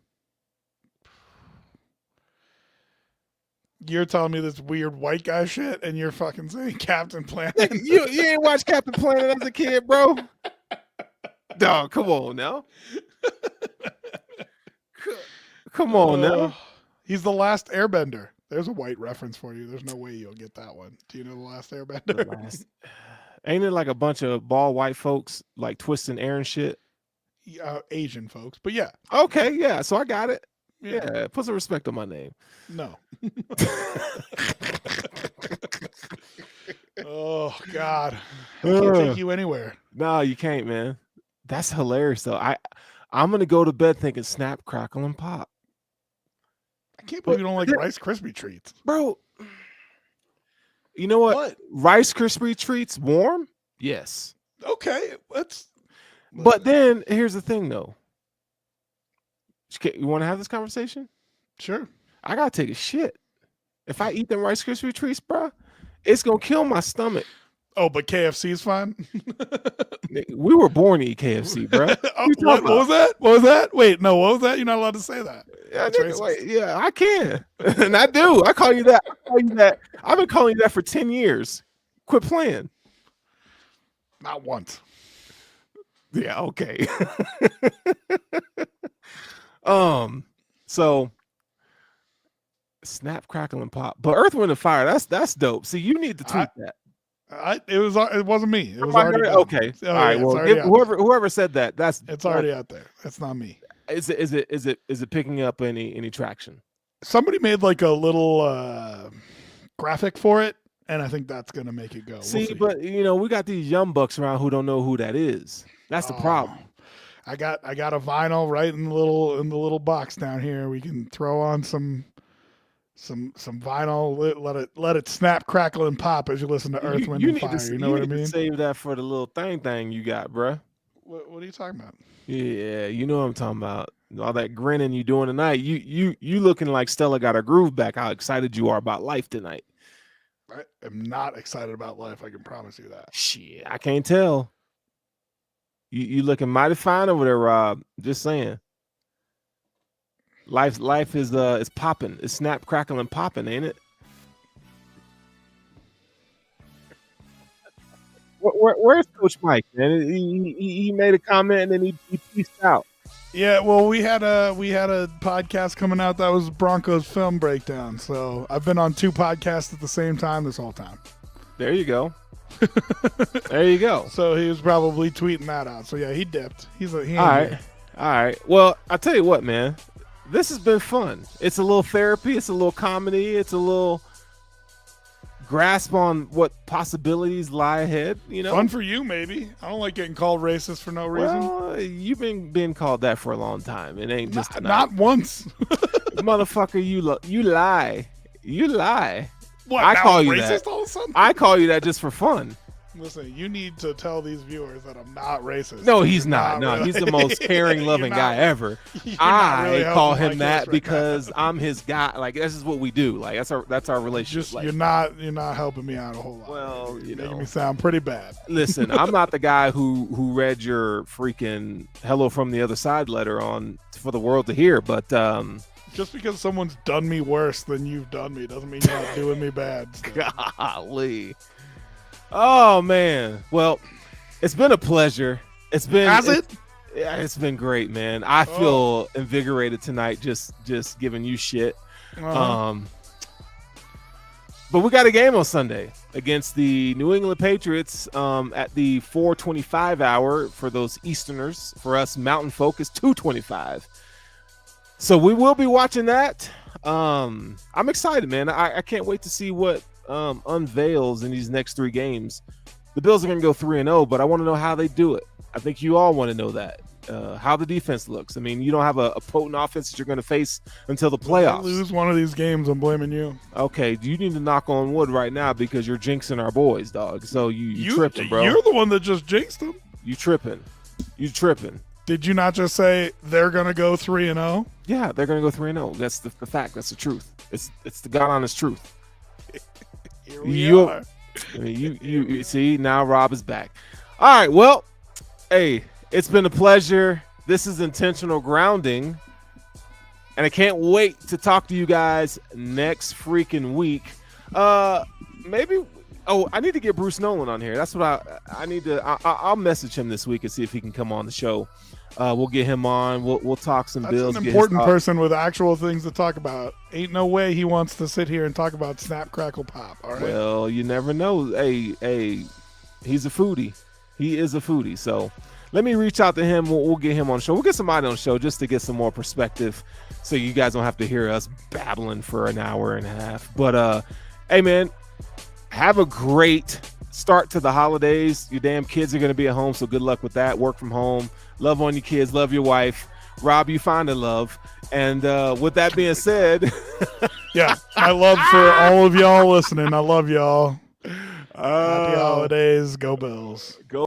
You're telling me this weird white guy shit, and you're fucking saying Captain Planet. you ain't watched Captain Planet as a kid, bro? Dog, come on now. Come on now. He's the last airbender. There's a white reference for you. There's no way you'll get that one. Do you know the last airbender? Ain't it like a bunch of bald white folks like twisting air and shit? Asian folks, but yeah. Okay, yeah. So I got it. Yeah, put some respect on my name. No. Oh God, I can't take you anywhere. No, you can't, man. That's hilarious though. I'm gonna go to bed thinking snap, crackle, and pop. I can't believe you don't like Rice Krispie treats, bro. You know what? Rice Krispie treats warm? Yes. Okay, But then here's the thing, though. You want to have this conversation? Sure. I gotta take a shit. If I eat them Rice Krispie treats, bro, it's gonna kill my stomach. Oh, but KFC's fine. We were born to eat KFC, bro. What was that? What was that? Wait, no, what was that? You're not allowed to say that. Yeah, I can, and I do. I call you that. I've been calling you that for 10 years. Quit playing. Not once. Yeah. Okay. So snap, crackle, and pop. But Earth, Wind, and Fire. That's dope. See, you need to tweet that. It wasn't me. It was already okay. All right. Well, whoever said that, it's already out there. It's not me. Is it picking up any traction? Somebody made like a little graphic for it, and I think that's gonna make it go. See, but we got these young bucks around who don't know who that is. That's the problem. I got a vinyl right in the little box down here. We can throw on some vinyl. Let it snap, crackle, and pop as you listen to Earth, Wind, and Fire. You know what I mean? Save that for the little thing you got, bruh. What are you talking about? Yeah, you know what I'm talking about. All that grinning you doing tonight. You looking like Stella got her groove back. How excited you are about life tonight. I am not excited about life. I can promise you that. Shit, I can't tell. You looking mighty fine over there, Rob. Just saying. Life is popping. It's snap, crackle, and popping, ain't it? Where's Coach Mike, man? He made a comment and then he peaced out. Yeah, well, we had a podcast coming out that was Broncos film breakdown. So I've been on 2 podcasts at the same time this whole time. There you go. There you go. So he was probably tweeting that out. So yeah, he dipped. All right. Well, I'll tell you what, man. This has been fun. It's a little therapy. It's a little comedy. It's a little grasp on what possibilities lie ahead. Fun for you, maybe. I don't like getting called racist for no reason. Well, you've been being called that for a long time. It ain't just tonight. Not once. Motherfucker, you lie. You lie. What? I call you racist that. All of a sudden? I call you that just for fun. Listen, you need to tell these viewers that I'm not racist. No, he's not. No, really. He's the most caring, loving guy ever. I really call him that because I'm his guy. Like, this is what we do. Like, that's our relationship. You're not helping me out a whole lot. Well, making me sound pretty bad. Listen, I'm not the guy who read your freaking "Hello from the Other Side" letter for the world to hear. But just because someone's done me worse than you've done me doesn't mean you're not doing me bad. Golly. Oh man. Well, it's been a pleasure. It's been great, man. I feel invigorated tonight just giving you shit. But we got a game on Sunday against the New England Patriots at the 4:25 hour for those Easterners. For us Mountain folk, it's 2:25. So we will be watching that. I'm excited, man. I can't wait to see what unveils in these next 3 games. The Bills are going to go 3-0, but I want to know how they do it. I think you all want to know that. How the defense looks. I mean, you don't have a potent offense that you're going to face until the playoffs. If I lose one of these games, I'm blaming you. Okay, you need to knock on wood right now because you're jinxing our boys, dog. So you tripping, bro. You're the one that just jinxed them. You tripping. Did you not just say they're going to go 3-0? Yeah, they're going to go 3-0. That's the fact. That's the truth. It's the God honest truth. Here we are. You see, now Rob is back. All right. Well, hey, it's been a pleasure. This is Intentional Grounding. And I can't wait to talk to you guys next freaking week. Maybe. Oh, I need to get Bruce Nolan on here. That's what I need to. I'll message him this week and see if he can come on the show. We'll get him on. We'll talk some That's bills. an important person with actual things to talk about. Ain't no way he wants to sit here and talk about Snap Crackle Pop. All right. Well, you never know. Hey, he's a foodie. He is a foodie. So let me reach out to him. We'll get him on the show. We'll get somebody on the show just to get some more perspective, so you guys don't have to hear us babbling for an hour and a half. But hey, man, have a great start to the holidays. Your damn kids are going to be at home, so good luck with that. Work from home. Love on your kids. Love your wife. Rob, you find a love. And with that being said, yeah, my love for all of y'all listening. I love y'all. Happy holidays. Go Bills. Go.